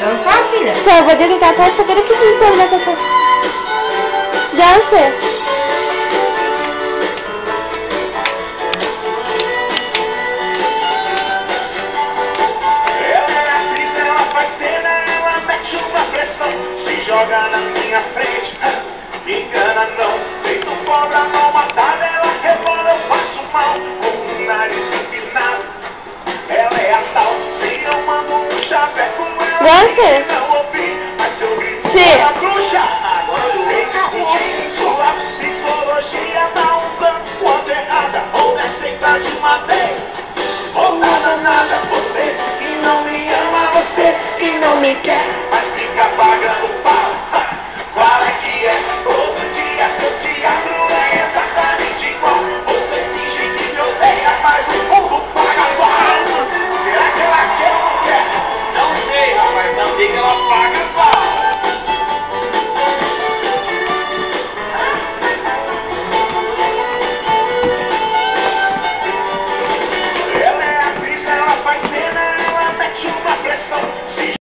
dançar, filha? Então, eu vou desligar até saber o que você nessa sua... Dança. Joga na minha frente, me engana não. Feito cobra mal matada, ela rebola, eu faço mal. Com o nariz empinado, ela é a tal. Se eu mando um chaveco, ela não ouvi. Mas eu grito, ela bruxa. Agora eu sei que sua psicologia dá um tanto quanto errada. Ou me aceita de uma vez, ou nada, nada. Você que não me ama, você que não me quer, mas fica pagando pau.